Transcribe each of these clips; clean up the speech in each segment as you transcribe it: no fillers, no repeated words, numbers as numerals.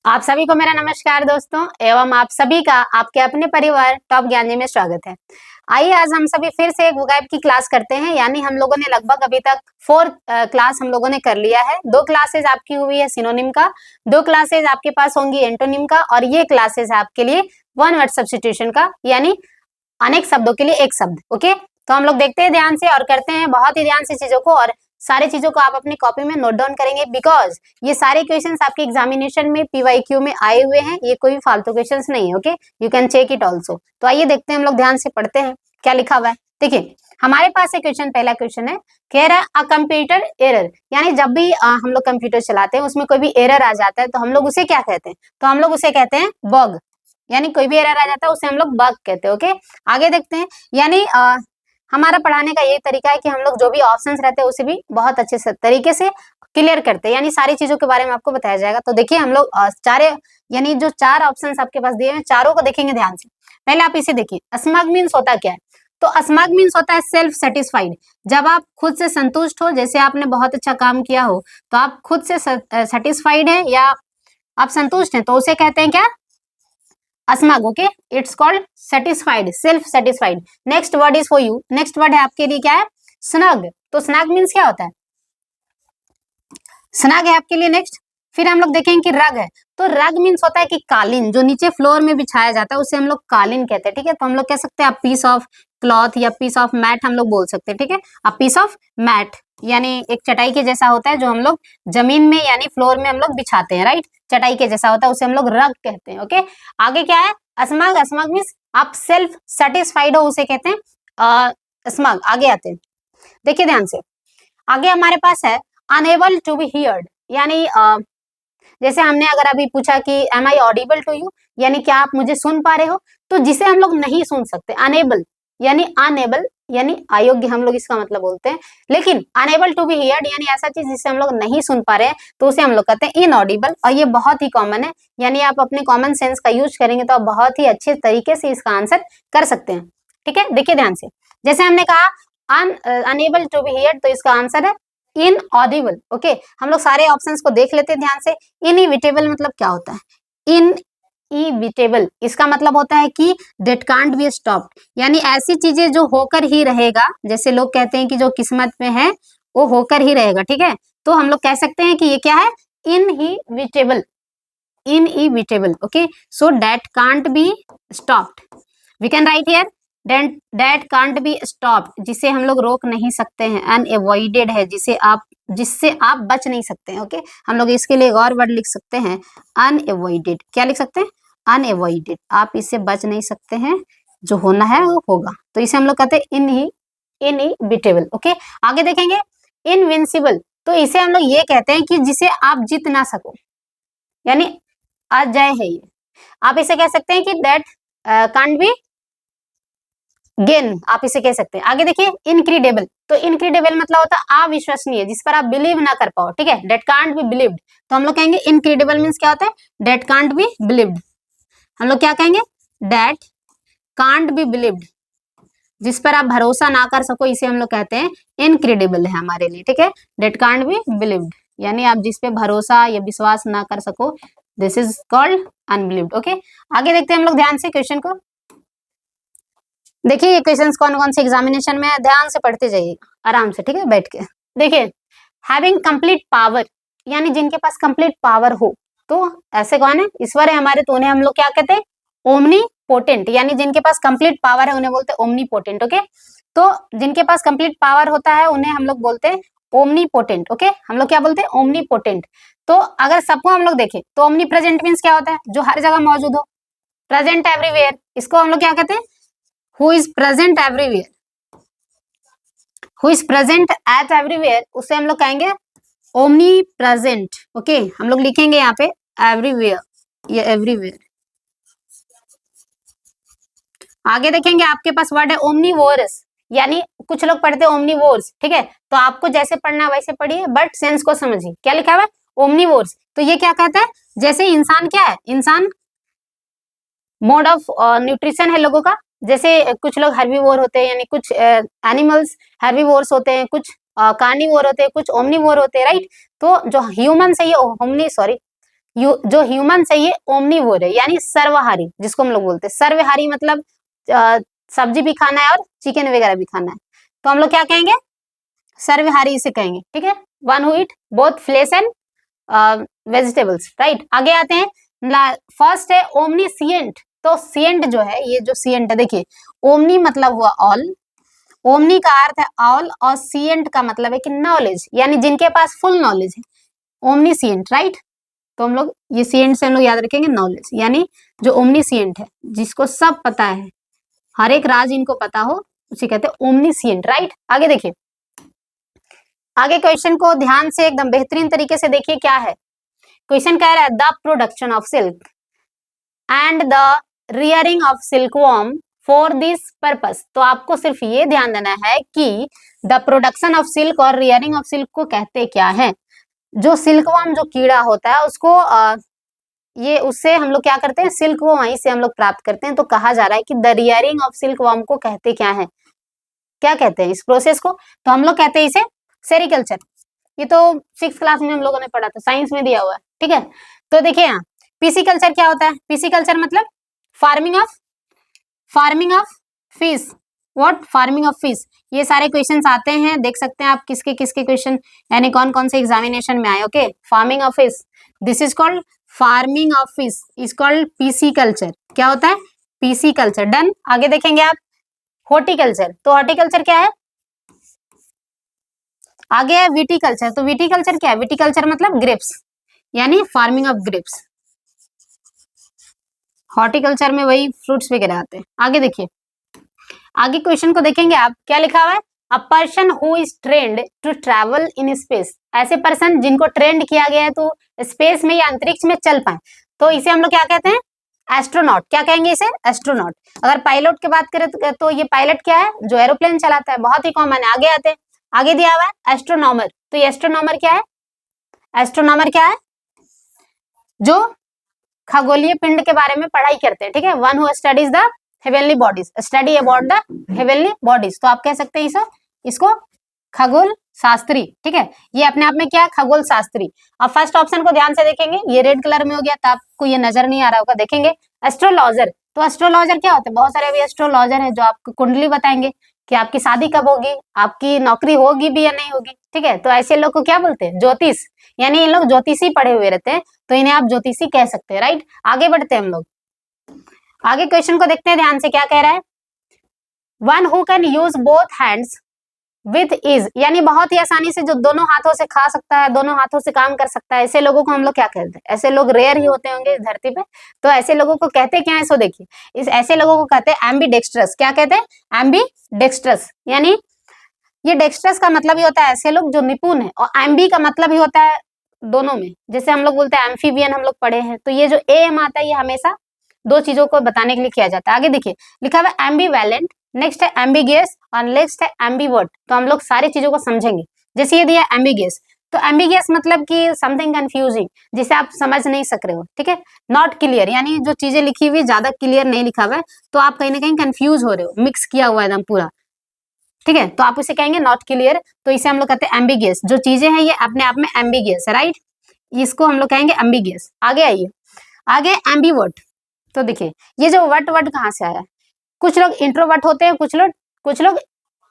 आप सभी को मेरा नमस्कार दोस्तों एवं आप सभी का आपके अपने परिवार टॉप ज्ञानी में स्वागत है। आइए आज हम सभी फिर से एक वोकैब की क्लास करते हैं। यानी हम लोगों ने लगभग अभी तक 4 क्लास हम लोगों ने कर लिया है। 2 क्लासेज आपकी हुई है सिनोनिम का, 2 क्लासेज आपके पास होंगी एंटोनिम का और ये क्लासेज है आपके लिए वन वर्ड सब्स्टिट्यूशन का, यानी अनेक शब्दों के लिए एक शब्द। ओके, तो हम लोग देखते हैं ध्यान से और करते हैं बहुत ही ध्यान से चीजों को, और सारी चीजों को आप अपनी कॉपी में नोट डाउन करेंगे बिकॉज ये सारे क्वेश्चंस आपके एग्जामिनेशन में पीवाईक्यू में आए हुए हैं। ये कोई फालतू क्वेश्चंस नहीं है। Okay, you can check it also. तो आइए देखते हैं, हम लोग ध्यान से पढ़ते हैं क्या लिखा हुआ है। देखिए हमारे पास एक क्वेश्चन, पहला क्वेश्चन है, कह रहा है अ कंप्यूटर एरर, यानी जब भी हम लोग कंप्यूटर चलाते हैं उसमें कोई भी एरर आ जाता है तो हम लोग उसे क्या कहते हैं? तो हम लोग उसे कहते हैं बग, यानी कोई भी एरर आ जाता है उसे हम लोग बग कहते हैं। ओके, आगे देखते हैं। यानी हमारा पढ़ाने का यही तरीका है कि हम लोग जो भी ऑप्शंस रहते हैं उसे भी बहुत अच्छे से तरीके से क्लियर करते हैं, यानी सारी चीजों के बारे में आपको बताया जाएगा। तो देखिए हम लोग यानी जो 4 ऑप्शंस आपके पास दिए हैं चारों को देखेंगे ध्यान से। पहले आप इसे देखिए, अस्मग मीन्स होता क्या है? तो अस्मग मीन्स होता है सेल्फ सेटिस्फाइड। जब आप खुद से संतुष्ट हो, जैसे आपने बहुत अच्छा काम किया हो तो आप खुद से सेटिस्फाइड है या आप संतुष्ट हैं तो उसे कहते हैं क्या? Smug. Okay, it's called satisfied, self satisfied. Next word is for you, next word है आपके लिए क्या है? स्नग। तो स्नग मीन्स क्या होता है? स्नग है आपके लिए नेक्स्ट। फिर हम लोग देखेंगे कि रग है, तो रग मीन्स होता है कि कालीन, जो नीचे फ्लोर में बिछाया जाता है उसे हम लोग कालीन कहते हैं। ठीक है, तो हम लोग कह सकते हैं पीस ऑफ क्लॉथ या पीस ऑफ मैट हम लोग बोल सकते हैं। ठीक है, अ पीस ऑफ मैट यानी एक चटाई के जैसा होता है जो हम लोग जमीन में यानी फ्लोर में हम लोग बिछाते हैं। राइट, चटाई के जैसा होता है उसे हम लोग रग कहते हैं। ओके, आगे क्या है? अस्मग। अस्मग मीन्स आप सेल्फ सेटिस्फाइड हो उसे कहते हैं अस्मग। आगे आते हैं, देखिए ध्यान से। आगे हमारे पास है अनेबल टू बी हियर्ड, यानी जैसे हमने अगर अभी पूछा कि am I audible to you, यानी क्या आप मुझे सुन पा रहे हो, तो जिसे हम लोग नहीं सुन सकते, अनेबल यानी अनेबल यानी अयोग्य हम लोग इसका मतलब बोलते हैं। लेकिन अनेबल टू बी हियर्ड यानी ऐसा चीज जिसे हम लोग नहीं सुन पा रहे हैं तो उसे हम लोग कहते हैं इनऑडिबल, और ये बहुत ही कॉमन है। यानी आप अपने कॉमन सेंस का यूज करेंगे तो आप बहुत ही अच्छे तरीके से इसका आंसर कर सकते हैं। ठीक है, देखिए ध्यान से। जैसे हमने कहा अनएबल टू बी हियर्ड, तो इसका आंसर है इनऑडिबल। ओके, हम लोग सारे ऑप्शंस को देख लेते हैं ध्यान से। इनइविटेबल मतलब क्या होता है? इनइविटेबल इसका मतलब होता है कि डेट कांट बी स्टॉप्ड, यानी ऐसी चीजें जो होकर ही रहेगा। जैसे लोग कहते हैं कि जो किस्मत में है वो होकर ही रहेगा। ठीक है, तो हम लोग कह सकते हैं कि ये क्या है? Inevitable, inevitable. Okay, so that can't be stopped, we can write here that can't be stopped, जिसे हम लोग रोक नहीं सकते हैं। अनएवॉइडेड है, जिससे आप बच नहीं सकते हैं। ओके, हम लोग इसके लिए एक और वर्ड लिख सकते हैं अनएवॉइडेड। क्या लिख सकते हैं? अनएवॉइडेड, आप इससे बच नहीं सकते हैं, जो होना है वो होगा। तो इसे हम लोग कहते हैं इनइविटेबल। ओके, आगे देखेंगे इनविंसिबल, तो इसे हम लोग ये कहते हैं कि जिसे आप जीत ना सको, यानी अजय है ये। आप इसे कह सकते हैं कि दैट कांट बी गेन, आप इसे कह सकते हैं। आगे देखिए इनक्रेडिबल, तो इनक्रेडिबल मतलब होता है अविश्वसनीय, जिस पर आप बिलीव ना कर पाओ। ठीक है, डेट कांट बी बिलीव्ड, तो हम लोग कहेंगे इनक्रेडिबल मीन्स क्या होता है? That can't be believed. हम लोग क्या कहेंगे? डेट कांट बी बिलीव्ड, जिस पर आप भरोसा ना कर सको, इसे हम लोग कहते हैं इनक्रेडिबल है हमारे लिए। ठीक है, डेट कांट बी बिलीव्ड यानी आप जिस पे भरोसा या विश्वास ना कर सको, दिस इज कॉल्ड अनबिलीव्ड। ओके, आगे देखते हैं हम लोग ध्यान से क्वेश्चन को। देखिए ये क्वेश्चंस कौन कौन से एग्जामिनेशन में है, ध्यान से पढ़ते जाइए आराम से। ठीक है, बैठ के देखिए। हैविंग कंप्लीट पावर, यानी जिनके पास कंप्लीट पावर हो, तो ऐसे कौन है? ईश्वर है हमारे, तो उन्हें हम लोग क्या कहते हैं? ओमनी पोटेंट, यानी जिनके पास कंप्लीट पावर है उन्हें बोलते हैं ओमनी पोटेंट। ओके, तो जिनके पास कंप्लीट पावर होता है उन्हें हम लोग बोलते हैं ओमनी पोटेंट। ओके, हम लोग क्या बोलते हैं? Omni potent. तो अगर सबको हम लोग देखें तो ओमनी प्रेजेंट मीन्स क्या होता है? जो हर जगह मौजूद हो, प्रेजेंट एवरीवेयर, इसको हम लोग क्या कहते हैं? who is present everywhere, who is present at everywhere, उसे हम लोग कहेंगे ओमनी प्रेजेंट। ओके, हम लोग लिखेंगे यहाँ पे एवरीवेयर, ये एवरीवेयर। आगे देखेंगे आपके पास वर्ड है ओमनीवोरस, यानी कुछ लोग पढ़ते हैं ओमनीवोर्स। ठीक है, तो आपको जैसे पढ़ना है वैसे पढ़िए, बट सेंस को समझिए। क्या लिखा हुआ है? ओमनीवोर्स। तो ये क्या कहता है? जैसे इंसान क्या है? इंसान मोड ऑफ न्यूट्रिशन है लोगों का। जैसे कुछ लोग हर्बीवोर होते हैं, यानी कुछ एनिमल्स हर्बीवोर्स होते हैं, कुछ कार्निवोर होते हैं, कुछ ओमनीवोर होते हैं। राइट, तो जो ह्यूमन है ये ओमनी जो ह्यूमन है ये ओमनीवोर है, यानी सर्वहारी, जिसको हम लोग बोलते हैं सर्वहारी, मतलब सब्जी भी खाना है और चिकन वगैरह भी खाना है, तो हम लोग क्या कहेंगे, सर्वहारी इसे कहेंगे, ठीक है। One who eat both flesh and vegetables, right. आगे आते हैं, फर्स्ट है ओमनीसिएंट। तो सिएंट जो है, ये जो सिएंट है, देखिए ओमनी मतलब हुआ ऑल, ओमनी का अर्थ है ऑल, और सिएंट का मतलब है कि नॉलेज, यानी जिनके पास फुल नॉलेज है, ओमनीसिएंट, राइट। तो हम लोग ये सिएंट से हम लोग याद रखेंगे नॉलेज, यानी जो ओमनीसिएंट है, जिसको सब पता है, हर एक राज इनको पता हो, उसे कहते हैं ओमनीसिएंट, राइट। आगे देखिए, आगे क्वेश्चन को ध्यान से एकदम बेहतरीन तरीके से देखिए क्या है। क्वेश्चन कह रहा है the production of silk and the rearing of silkworm for this purpose. तो आपको सिर्फ ये ध्यान देना है कि द प्रोडक्शन ऑफ सिल्क और रियरिंग ऑफ सिल्क को कहते क्या है। जो सिल्कवॉर्म जो कीड़ा होता है उसको ये उससे हम लोग क्या करते हैं, सिल्क वो वहीं से हम लोग प्राप्त करते हैं। तो कहा जा रहा है कि द रियरिंग ऑफ सिल्कवॉर्म को कहते क्या है, क्या कहते हैं इस प्रोसेस को, तो हम लोग कहते हैं इसे सेरिकल्चर। ये तो 6th क्लास में हम लोगों ने पढ़ा था, साइंस में दिया हुआ है, ठीक है। तो देखिए यहाँ पीसीकल्चर क्या होता है, पीसीकल्चर मतलब farming of fish, what, farming of fish. ये सारे क्वेश्चंस आते हैं, देख सकते हैं आप किसके किसके क्वेश्चन, यानी कौन कौन से एग्जामिनेशन में आए। Okay, farming of fish, this is called farming of fish, is called pisciculture. क्या होता है, पीसीकल्चर, डन। आगे देखेंगे आप हॉर्टिकल्चर। तो हॉर्टिकल्चर क्या है, आगे है विटिकल्चर। तो विटिकल्चर क्या है, विटिकल्चर मतलब ग्रेप्स, यानी फार्मिंग ऑफ ग्रेप्स। हॉर्टिकल्चर में वही फ्रूट्स वगैरह आते हैं। आगे देखिए, आगे क्वेश्चन को देखेंगे आप, क्या लिखा हुआ है, a person who is trained to travel in space. ऐसे पर्सन जिनको ट्रेंड किया गया है तो स्पेस में या अंतरिक्ष में चल पाए, तो इसे हम लोग क्या कहते हैं, एस्ट्रोनॉट। क्या कहेंगे इसे, एस्ट्रोनॉट। अगर पायलट की बात करें तो ये पायलट क्या है, जो एरोप्लेन चलाता है, बहुत ही कॉमन है। आगे आते हैं, आगे दिया हुआ है एस्ट्रोनॉमर। तो ये एस्ट्रोनॉमर क्या है, एस्ट्रोनॉमर क्या है, जो खगोलीय पिंड के बारे में पढ़ाई करते हैं, ठीक है। One who studies the heavenly bodies, study about the heavenly bodies. तो आप कह सकते हैं इसको खगोल शास्त्री, ठीक है। ये अपने आप में क्या है, खगोल शास्त्री। अब फर्स्ट ऑप्शन को ध्यान से देखेंगे, ये रेड कलर में हो गया, तो आपको ये नजर नहीं आ रहा होगा, देखेंगे एस्ट्रोलॉजर। तो एस्ट्रोलॉजर क्या होता है, बहुत सारे अभी एस्ट्रोलॉजर है जो आपको कुंडली बताएंगे कि आपकी शादी कब होगी, आपकी नौकरी होगी भी या नहीं होगी, ठीक है। तो ऐसे लोग को क्या बोलते हैं, ज्योतिष, यानी इन लोग ज्योतिषी पढ़े हुए रहते हैं, तो इन्हें आप ज्योतिषी कह सकते हैं, राइट। आगे बढ़ते हैं हम लोग, आगे क्वेश्चन को देखते हैं ध्यान से, क्या कह रहा है, one who can use both hands with is, यानी बहुत ही आसानी से जो दोनों हाथों से खा सकता है, दोनों हाथों से काम कर सकता है, ऐसे लोगों को हम लोग क्या कहते हैं, ऐसे लोग रेयर ही होते होंगे इस धरती पे, तो ऐसे लोगों को कहते क्या है, इसको देखिए, इस ऐसे लोगों को कहते हैं एम्बीडेक्स्ट्रस। क्या कहते हैं, एम्बीडेक्स्ट्रस, यानी ये डेक्स्ट्रस का मतलब ही होता है ऐसे लोग जो निपुण है, और एम्बी का मतलब ही होता है दोनों में, जैसे हम लोग बोलते हैं एम्फीबियन, हम लोग पढ़े हैं। तो ये जो एम आता है ये हमेशा दो चीजों को बताने के लिए किया जाता है। आगे देखिए लिखा हुआ है एम्बीवैलेंट, नेक्स्ट है एम्बिगियस और नेक्स्ट है एम्बीवर्ट। तो हम लोग सारी चीजों को समझेंगे। जैसे ये दिया एम्बिगियस, तो एम्बिगियस मतलब कि समथिंग कंफ्यूजिंग, जिसे आप समझ नहीं सक रहे हो, ठीक है। नॉट क्लियर, यानी जो चीजें लिखी हुई ज्यादा क्लियर नहीं लिखा हुआ है, तो आप कहीं ना कहीं कंफ्यूज हो रहे हो, मिक्स किया हुआ है एकदम पूरा, ठीक है। तो आप उसे कहेंगे नॉट क्लियर, तो इसे हम लोग कहते हैं एम्बिगियस। जो चीजें हैं ये अपने आप में एम्बिगियस है, राइट, इसको हम लोग कहेंगे एम्बिगियस। आगे आइए, आगे एम्बीवर्ट। तो देखिए ये जो वर्ट वर्ड कहाँ से आया, कुछ लोग इंट्रोवर्ट होते हैं, कुछ लोग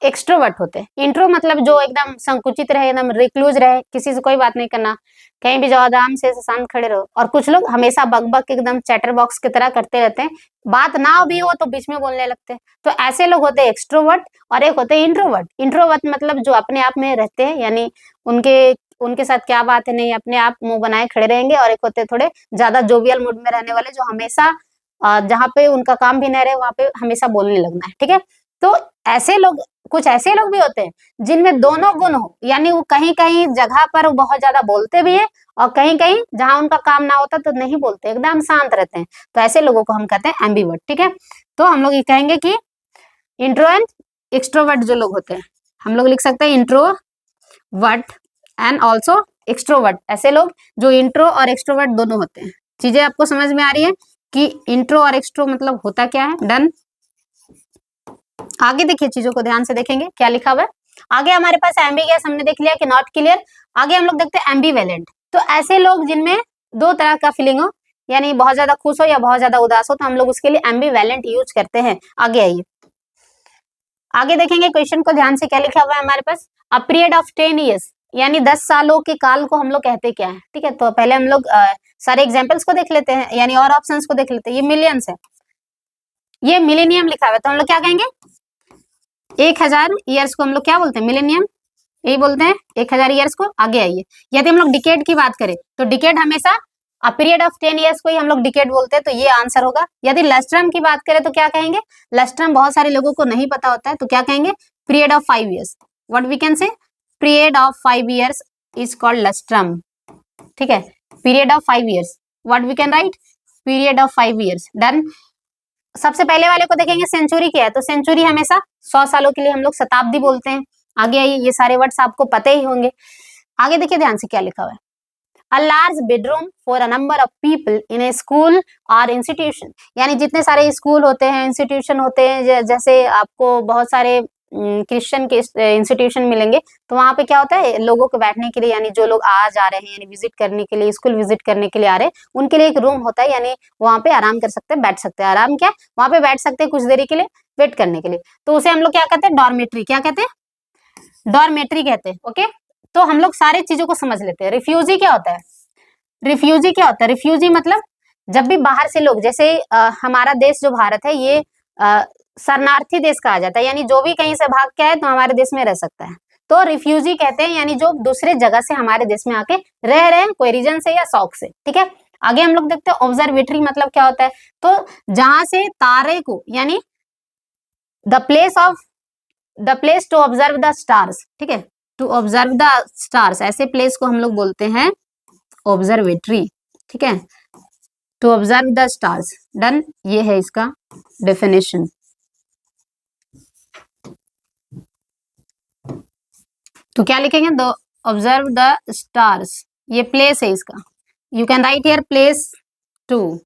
एक्सट्रोवर्ट होते हैं। इंट्रो मतलब जो एकदम संकुचित रहे, एकदम रिक्लूज रहे, किसी से कोई बात नहीं करना, कहीं भी जाओ आराम से शांत खड़े रहो। और कुछ लोग हमेशा बक एकदम चैटर बॉक्स की तरह करते रहते हैं, बात ना भी हो तो बीच में बोलने लगते हैं। तो ऐसे लोग होते हैं एक्सट्रोवर्ट, और एक होते हैं इंट्रोवर्ट। इंट्रोवर्ट मतलब जो अपने आप में रहते हैं, यानी उनके साथ क्या बात है नहीं, अपने आप मुंह बनाए खड़े रहेंगे। और एक होते हैं थोड़े ज्यादा जोवियल मूड में रहने वाले, जो हमेशा जहाँ पे उनका काम भी न रहे वहां पे हमेशा बोलने लगना है, ठीक है। तो ऐसे लोग, कुछ ऐसे लोग भी होते हैं जिनमें दोनों गुण हो, यानी वो कहीं कहीं जगह पर बहुत ज्यादा बोलते भी है, और कहीं कहीं जहां उनका काम ना होता तो नहीं बोलते, एकदम शांत रहते हैं। तो ऐसे लोगों को हम कहते हैं एम्बीवर्ट, ठीक है। तो हम लोग ये कहेंगे कि इंट्रो एंड एक्सट्रोवर्ट जो लोग होते हैं, हम लोग लिख सकते हैं इंट्रोवर्ट एंड ऑल्सो एक्सट्रोवर्ट। ऐसे लोग जो इंट्रो और एक्सट्रोवर्ट दोनों होते हैं। चीजें आपको समझ में आ रही है कि इंट्रो और एक्सट्रो मतलब होता क्या है, डन। आगे देखिए, चीजों को ध्यान से देखेंगे क्या लिखा हुआ है। आगे हमारे पास एम्बिगियस हमने देख लिया कि नॉट क्लियर। आगे हम लोग देखते हैं एम्बीवेलेंट। तो ऐसे लोग जिनमें दो तरह का फीलिंग हो, यानी बहुत ज्यादा खुश हो या बहुत ज्यादा उदास हो, तो हम लोग उसके लिए एम्बिवेलेंट यूज करते हैं। आगे आइए, आगे देखेंगे क्वेश्चन को ध्यान से, क्या लिखा हुआ है हमारे पास। अ पीरियड ऑफ 10 ईयर्स, यानी 10 सालों के काल को हम लोग कहते क्या है। ठीक है, तो पहले हम लोग सारे एग्जाम्पल्स को देख लेते हैं, यानी और ऑप्शंस को देख लेते हैं। ये मिलियंस है, ये मिलेनियम लिखा हुआ है, तो हम लोग क्या कहेंगे, 1000 ईयर्स को हम लोग क्या बोलते हैं, मिलेनियम, यही बोलते हैं 1000 ईयर्स को। आगे आइए, यदि हम लोग डिकेड की बात करें तो डिकेड हमेशा अ पीरियड ऑफ 10 ईयर्स को ही हम लोग डिकेड बोलते हैं, तो ये आंसर होगा। यदि लस्ट्रम की बात करें तो क्या कहेंगे, लस्ट्रम बहुत सारे लोगों को नहीं पता होता है, तो क्या कहेंगे, period of 5 years. What we can say, period of 5 years is called lustrum. ठीक है, period of 5 years, what we can write, period of 5 years. Done. सबसे पहले वाले को देखेंगे, सेंचुरी क्या है, तो सेंचुरी हमेशा 100 सालों के लिए हम लोग शताब्दी बोलते हैं। आगे आइए, ये सारे वर्ड्स आपको पते ही होंगे। आगे देखिए ध्यान से क्या लिखा हुआ है, a large bedroom for a number of people in A school और इंस्टीट्यूशन, यानी जितने सारे स्कूल होते हैं, इंस्टीट्यूशन होते हैं, जैसे आपको बहुत सारे क्रिश्चियन के इंस्टीट्यूशन मिलेंगे, तो वहां पे क्या होता है, लोगों को बैठने के लिए, यानी जो लोग आ जा रहे हैं, यानी विजिट करने के लिए, स्कूल विजिट करने के लिए आ रहे हैं, उनके लिए एक रूम होता है, यानी वहां पे आराम कर सकते हैं, बैठ सकते हैं। आराम क्या, वहां पे बैठ सकते हैं कुछ देरी के लिए, वेट करने के लिए, तो उसे हम लोग क्या कहते हैं, डॉर्मेट्री। क्या कहते हैं, डॉर्मेट्री कहते हैं। ओके, तो हम लोग सारी चीजों को समझ लेते हैं। रिफ्यूजी क्या होता है, रिफ्यूजी क्या होता है, रिफ्यूजी मतलब जब भी बाहर से लोग, जैसे हमारा देश जो भारत है, ये शरणार्थी देश कहा जाता है, यानी जो भी कहीं से भाग के आए तो हमारे देश में रह सकता है, तो रिफ्यूजी कहते हैं, यानी जो दूसरे जगह से हमारे देश में आके रह रहे हैं, कोई रीजन से या शौक से। ठीक है, आगे हम लोग देखते हैं ऑब्जर्वेटरी मतलब क्या होता है, तो जहां से तारे को, यानी the place to observe the stars. ठीक है, टू ऑब्जर्व द स्टार्स, ऐसे प्लेस को हम लोग बोलते हैं ऑब्जर्वेटरी। ठीक है, to observe the stars. Done, ये है इसका डेफिनेशन। तो क्या लिखेंगे, द ऑब्जर्व द स्टार्स, ये प्लेस है इसका, you can write here place to.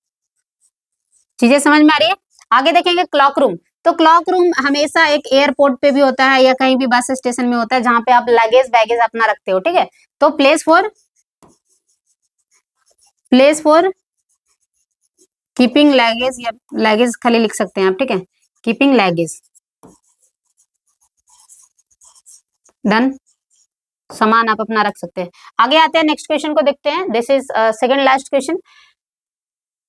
चीजें समझ में आ रही है। आगे देखेंगे क्लॉक रूम, तो क्लॉक रूम हमेशा एक एयरपोर्ट पे भी होता है, या कहीं भी बस स्टेशन में होता है, जहां पे आप लगेज बैगेज अपना रखते हो। ठीक है, तो प्लेस फॉर कीपिंग लगेज, या लगेज खाली लिख सकते हैं आप। ठीक है, कीपिंग लगेज। डन, सामान आप अपना रख सकते हैं। आगे आते हैं, नेक्स्ट क्वेश्चन को देखते हैं। This is second last question.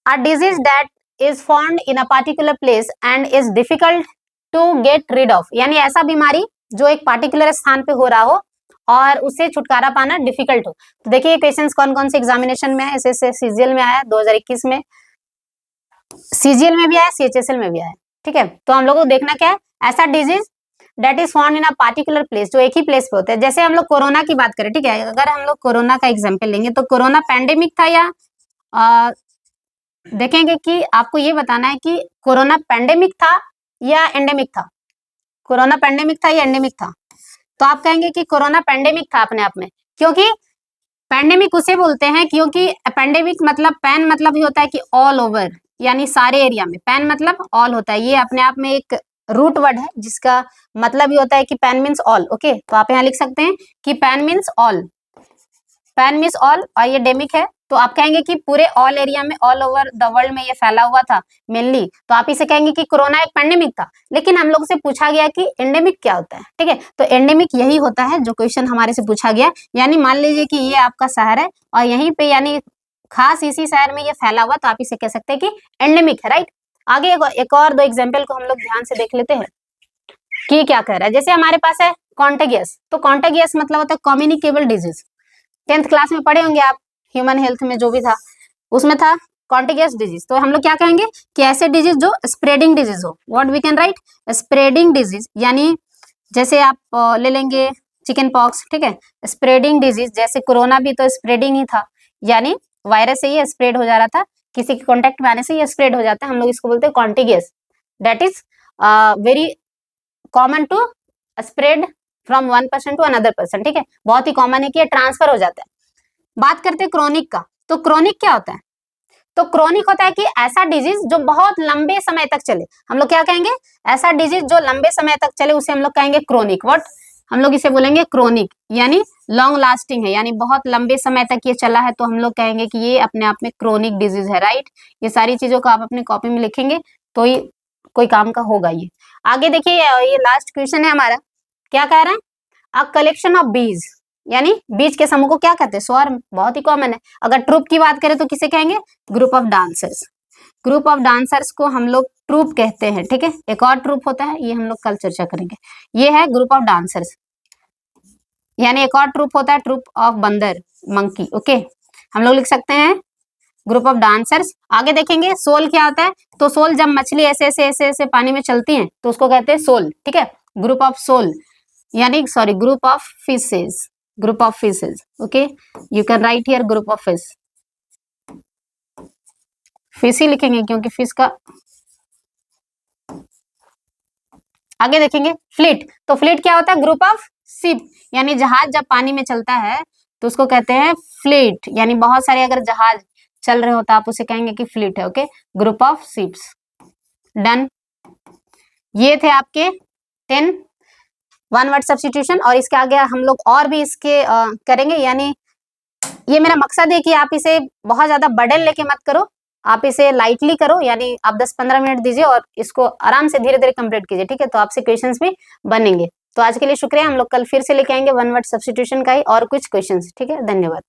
A disease that is found in a particular place and is difficult to get rid of, यानी ऐसा बीमारी जो एक पार्टिकुलर स्थान पे हो रहा हो और उससे छुटकारा पाना डिफिकल्ट हो। तो देखिए क्वेश्चंस कौन कौन से एग्जामिनेशन में है, ऐसे सीजीएल में आया 2021 में, सीजीएल में भी आया, सीएचएसएल में भी आया। ठीक है, तो हम लोग को देखना क्या है, ऐसा disease that is found in a particular place, जो एक ही प्लेस पे होता है। जैसे हम लोग कोरोना की बात करें, ठीक है, अगर हम लोग कोरोना का एग्जाम्पल लेंगे, तो कोरोना पैंडेमिक था या देखेंगे कि आपको ये बताना है कि कोरोना पैंडेमिक था या एंडेमिक था, कोरोना पैंडेमिक था या एंडेमिक था। तो आप कहेंगे कि कोरोना पैंडेमिक था अपने आप में, क्योंकि पैंडेमिक उसे बोलते हैं, क्योंकि पैंडेमिक मतलब, पैन मतलब ही होता है कि ऑल ओवर, यानी सारे एरिया में, पैन मतलब ऑल होता है, ये अपने आप में एक रूट वर्ड है जिसका मतलब ही होता है कि पैन मीन्स ऑल। ओके, तो आप यहाँ लिख सकते हैं कि pan means all, pan means all, और ये डेमिक है, तो आप कहेंगे कि पूरे ऑल एरिया में, ऑल ओवर द वर्ल्ड में ये फैला हुआ था मेनली, तो आप इसे कहेंगे कि कोरोना एक पैंडेमिक था। लेकिन हम लोग से पूछा गया कि एंडेमिक क्या होता है। ठीक है, तो एंडेमिक यही होता है जो क्वेश्चन हमारे से पूछा गया, यानी मान लीजिए कि ये आपका शहर है और यहीं पे, यानी खास इसी शहर में ये फैला हुआ, तो आप इसे कह सकते हैं कि एंडेमिक है। राइट, आगे एक और दो एग्जाम्पल को हम लोग ध्यान से देख लेते हैं कि क्या कह रहा है। जैसे हमारे पास है कॉन्टेगियस, तो कॉन्टेगियस मतलब होता है कम्युनिकेबल डिजीज। 10th क्लास में पढ़े होंगे आप, ह्यूमन हेल्थ में जो भी था उसमें था कॉन्टेगियस डिजीज। तो हम लोग क्या कहेंगे कि ऐसे डिजीज जो स्प्रेडिंग डिजीज हो, what we can write, spreading disease, यानी जैसे आप ले लेंगे चिकन पॉक्स। ठीक है, स्प्रेडिंग डिजीज, जैसे कोरोना भी तो स्प्रेडिंग ही था, यानी वायरस से ही स्प्रेड हो जा रहा था, किसी के कॉन्टेक्ट में आने से ये स्प्रेड हो जाता है, हम लोग इसको बोलते हैं contagious. That is very common to spread from one person to another person. ठीक है, बहुत ही कॉमन है कि ये ट्रांसफर हो जाता है। बात करते हैं क्रोनिक का, तो क्रोनिक क्या होता है, तो क्रोनिक होता है कि ऐसा डिजीज जो बहुत लंबे समय तक चले, हम लोग क्या कहेंगे, ऐसा डिजीज जो लंबे समय तक चले उसे हम लोग कहेंगे क्रोनिक। व्हाट, हम लोग इसे बोलेंगे क्रोनिक, यानी लॉन्ग लास्टिंग है, यानी बहुत लंबे समय तक ये चला है, तो हम लोग कहेंगे कि ये अपने आप में क्रोनिक डिजीज है, राइट। ये सारी चीजों को आप अपने कॉपी में लिखेंगे तो ही कोई काम का होगा ये। आगे देखिए, ये लास्ट क्वेश्चन है हमारा, क्या कह रहा है, अ कलेक्शन ऑफ बीज, यानी बीज के समूह को क्या कहते हैं, स्वार्म, बहुत ही कॉमन है। अगर ट्रुप की बात करें तो किसे कहेंगे, group of dancers. Group of dancers को हम लोग ट्रूप कहते हैं, ठीक है। एक और ट्रूप होता है, ये हम लोग कल चर्चा करेंगे। ये है ग्रुप ऑफ डांसर्स, यानी एक और ट्रूप होता है, ट्रूप ऑफ बंदर, मंकी, ओके। हम लोग लिख सकते हैं ग्रुप ऑफ डांसर्स। आगे देखेंगे सोल क्या होता है, तो सोल जब मछली ऐसे ऐसे ऐसे ऐसे पानी में चलती है तो उसको कहते हैं सोल, ठीक है। ग्रुप ऑफ सोल, यानी sorry, group of fishes, group of fishes, okay. You can write here group of fish, fish ही लिखेंगे क्योंकि फिश का। आगे देखेंगे फ्लीट, तो फ्लीट क्या होता है, ग्रुप ऑफ शिप, यानी जहाज जब पानी में चलता है तो उसको कहते हैं फ्लीट, यानी बहुत सारे अगर जहाज चल रहे हो तो आप उसे कहेंगे कि फ्लीट है, okay. Group of ships, done. ये थे आपके 10 वन वर्ड सब्स्टिट्यूशन, और इसके आगे हम लोग और भी इसके करेंगे, यानी ये मेरा मकसद है कि आप इसे बहुत ज्यादा बर्डन लेके मत करो, आप इसे लाइटली करो, यानी आप 10-15 मिनट दीजिए और इसको आराम से धीरे धीरे कंप्लीट कीजिए, ठीक है। तो आपसे क्वेश्चंस भी बनेंगे। तो आज के लिए शुक्रिया, हम लोग कल फिर से लेके आएंगे वन वर्ड सब्स्टिट्यूशन का ही और कुछ क्वेश्चंस, ठीक है। धन्यवाद।